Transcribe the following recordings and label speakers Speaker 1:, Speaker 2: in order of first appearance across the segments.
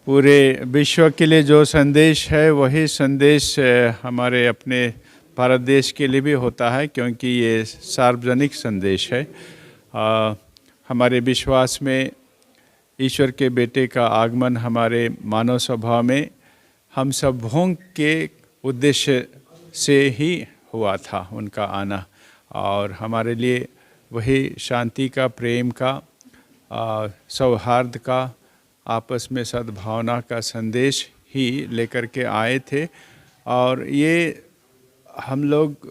Speaker 1: पूरे विश्व के लिए जो संदेश है वही संदेश हमारे अपने भारत देश के लिए भी होता है, क्योंकि ये सार्वजनिक संदेश है। हमारे विश्वास में ईश्वर के बेटे का आगमन हमारे मानव स्वभाव में हम सबों के उद्देश्य से ही हुआ था, उनका आना, और हमारे लिए वही शांति का, प्रेम का, सौहार्द का, आपस में सद्भावना का संदेश ही लेकर के आए थे। और ये हम लोग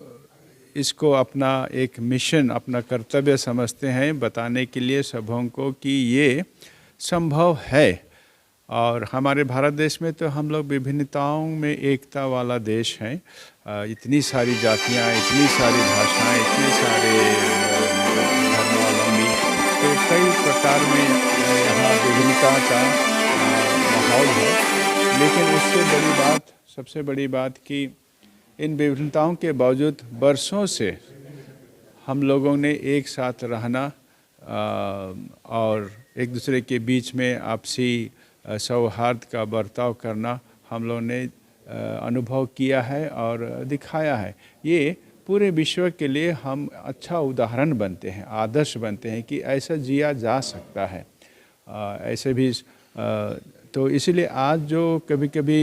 Speaker 1: इसको अपना एक मिशन, अपना कर्तव्य समझते हैं, बताने के लिए सबों को कि ये संभव है। और हमारे भारत देश में तो हम लोग विभिन्नताओं में एकता वाला देश है। इतनी सारी जातियाँ, इतनी सारी भाषाएं, इतने सारे धर्मावलंबी, तो कई प्रकार में यहाँ विभिन्नता का माहौल है। लेकिन उससे बड़ी बात, सबसे बड़ी बात कि इन विभिन्नताओं के बावजूद बरसों से हम लोगों ने एक साथ रहना और एक दूसरे के बीच में आपसी सौहार्द का बर्ताव करना हम लोगों ने अनुभव किया है और दिखाया है। ये पूरे विश्व के लिए हम अच्छा उदाहरण बनते हैं, आदर्श बनते हैं कि ऐसा जिया जा सकता है। ऐसे भी तो इसलिए आज जो कभी कभी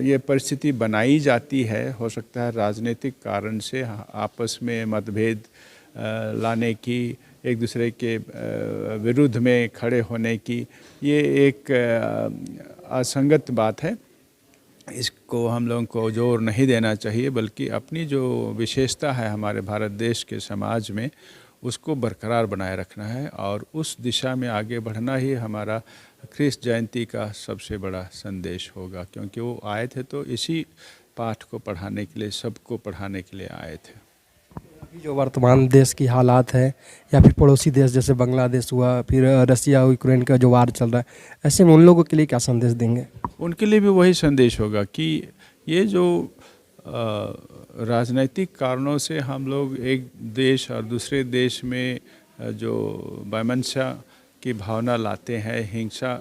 Speaker 1: ये परिस्थिति बनाई जाती है, हो सकता है राजनीतिक कारण से आपस में मतभेद लाने की, एक दूसरे के विरुद्ध में खड़े होने की, ये एक असंगत बात है। इसको हम लोगों को जोर नहीं देना चाहिए, बल्कि अपनी जो विशेषता है हमारे भारत देश के समाज में, उसको बरकरार बनाए रखना है और उस दिशा में आगे बढ़ना ही हमारा ख्रिस्त जयंती का सबसे बड़ा संदेश होगा। क्योंकि वो आए थे तो इसी पाठ को पढ़ाने के लिए, सबको पढ़ाने के लिए आए थे।
Speaker 2: जो वर्तमान देश की हालात है, या फिर पड़ोसी देश जैसे बांग्लादेश हुआ, फिर रसिया यूक्रेन का जो वार चल रहा है, ऐसे में उन लोगों के लिए क्या संदेश देंगे?
Speaker 1: उनके लिए भी वही संदेश होगा कि ये जो राजनैतिक कारणों से हम लोग एक देश और दूसरे देश में जो वैमनस्य की भावना लाते हैं, हिंसा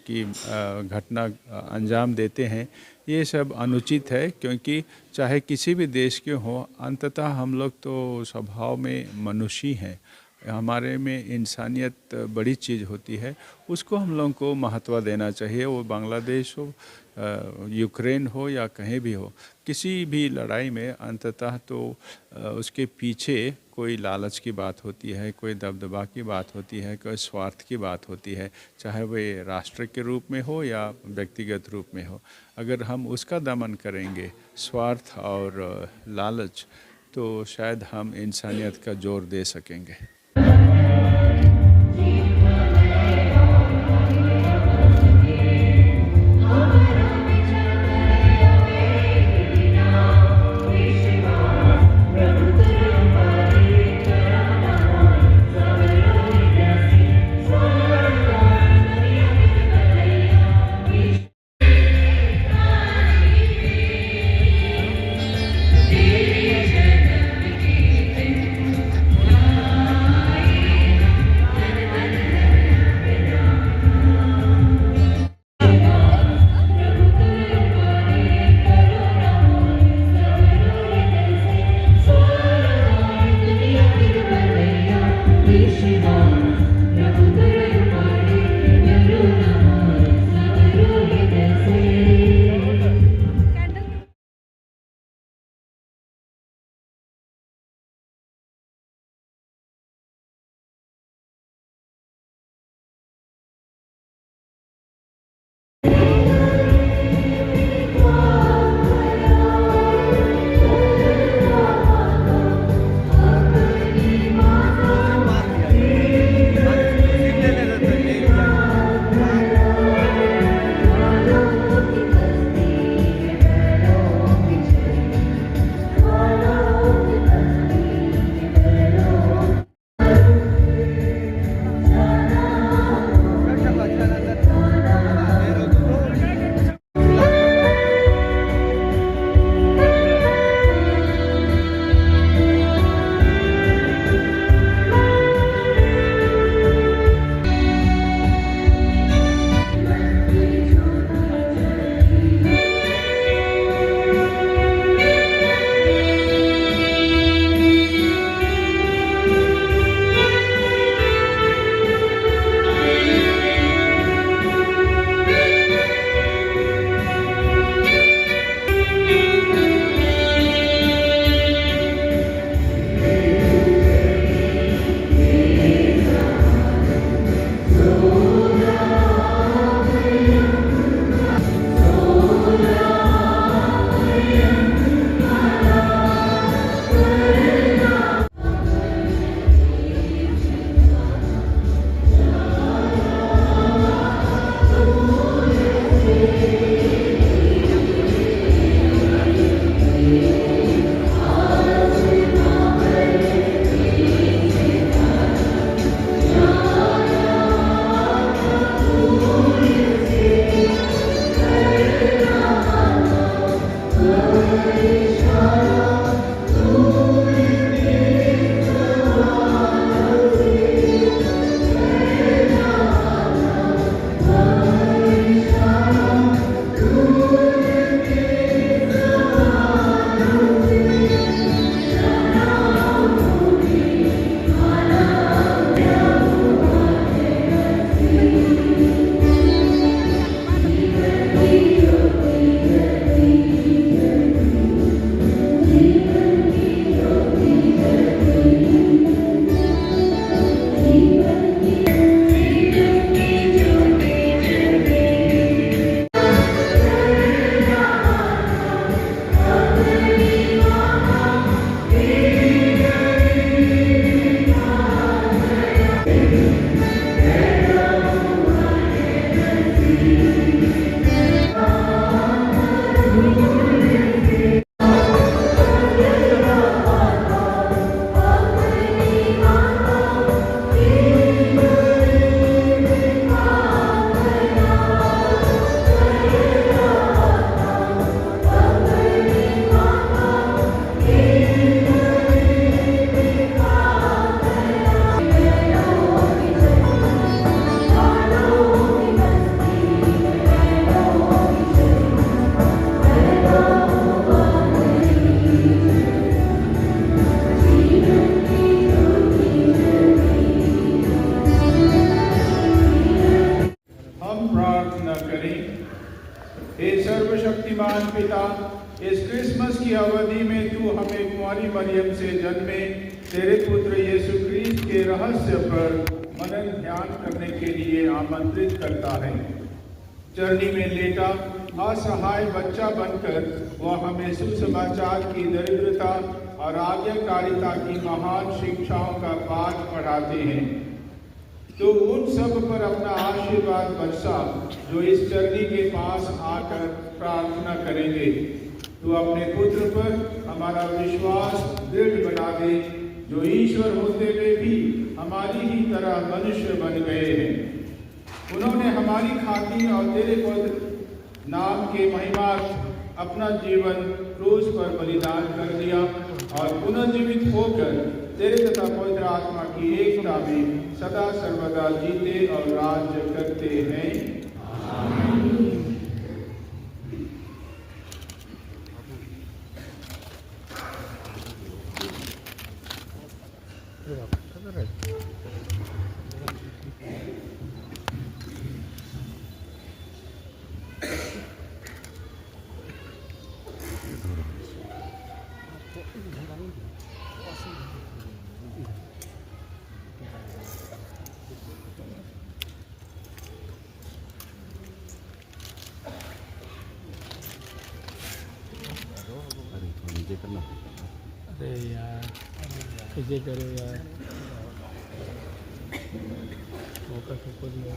Speaker 1: की घटना अंजाम देते हैं, ये सब अनुचित है। क्योंकि चाहे किसी भी देश के हों, अंततः हम लोग तो स्वभाव में मनुष्य हैं, हमारे में इंसानियत बड़ी चीज़ होती है, उसको हम लोगों को महत्व देना चाहिए। वो बांग्लादेश हो, यूक्रेन हो या कहीं भी हो, किसी भी लड़ाई में अंततः तो उसके पीछे कोई लालच की बात होती है, कोई दबदबा की बात होती है, कोई स्वार्थ की बात होती है, चाहे वह राष्ट्र के रूप में हो या व्यक्तिगत रूप में हो। अगर हम उसका दमन करेंगे, स्वार्थ और लालच, तो शायद हम इंसानियत का जोर दे सकेंगे। सर्वशक्तिमान पिता, इस क्रिसमस की अवधि में तू हमें कुंवारी मरियम से जन्मे तेरे पुत्र यीशु क्रिस्ट के रहस्य पर मनन ध्यान करने के लिए आमंत्रित करता है। चरनी में लेटा असहाय बच्चा बनकर वह हमें सुसमाचार की दरिद्रता और आज्ञाकारिता की महान शिक्षाओं का पाठ पढ़ाते हैं। तो उन सब पर अपना आशीर्वाद बरसा जो इस चरनी के पास आकर प्रार्थना करेंगे। तो अपने पुत्र पर हमारा विश्वास दृढ़ बना दे, जो ईश्वर होते हुए भी हमारी ही तरह मनुष्य बन गए हैं। उन्होंने हमारी खातिर और तेरे पद नाम के महिमार्थ अपना जीवन क्रूस पर बलिदान कर दिया और पुनर्जीवित होकर तेरे तथा पवित्र आत्मा की एकता में सदा सर्वदा जीते और राज्य करते हैं।
Speaker 3: अरे यार कैसे करो यार, मौका तो कुछ नहीं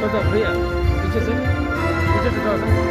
Speaker 3: तो भैया पीछे से थोड़ा सा भाई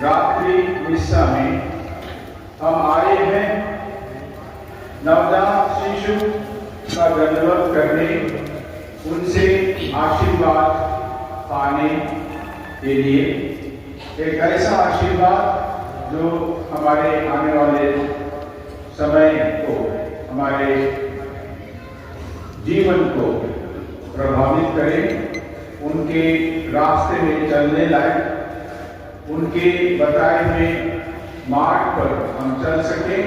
Speaker 1: रात्रि मिस्सा में हम आए हैं नवजात शिशु का दंडवत करने, उनसे आशीर्वाद पाने के लिए। एक ऐसा आशीर्वाद जो हमारे आने वाले समय को, हमारे जीवन को प्रभावित करे, उनके रास्ते में चलने लायक, उनके बताए हुए मार्ग पर हम चल सकें।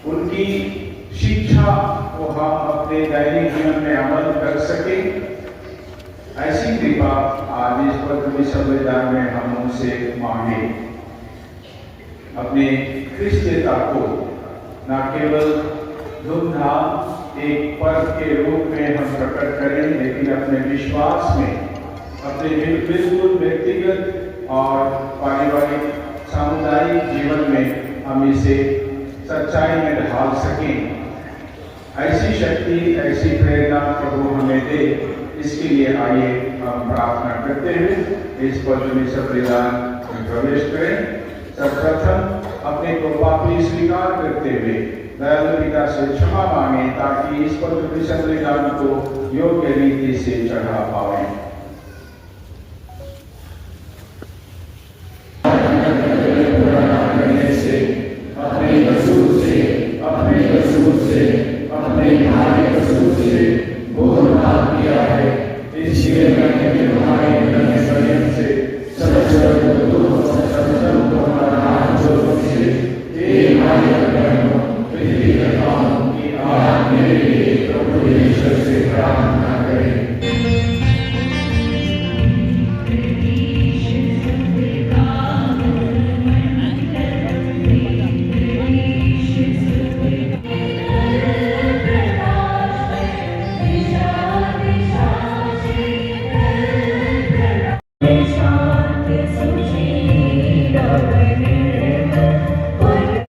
Speaker 1: उनकी शिक्षा को हम अपने दैनिक जीवन में अमल कर सके, ऐसी कृपा आज इस पवित्र संविधान में हम उनसे मांगे। अपने क्रिस्तीयता को न केवल धूमधाम एक पर्व के रूप में हम प्रकट करें, लेकिन अपने विश्वास में, अपने बिल्कुल व्यक्तिगत और पारिवारिक सामुदायिक जीवन में हम इसे सच्चाई में ढाल सकें। ऐसी शक्ति, ऐसी प्रेरणा प्रभु हमें दे, इसके लिए आइए हम प्रार्थना करते हुए इस पवित्र संविधान में प्रवेश करें। सर्वप्रथम अपने को पापी स्वीकार करते हुए दयालु पिता से क्षमा मांगे, ताकि इस पवित्र संविधान को योग्य रीति से चढ़ा पाएं।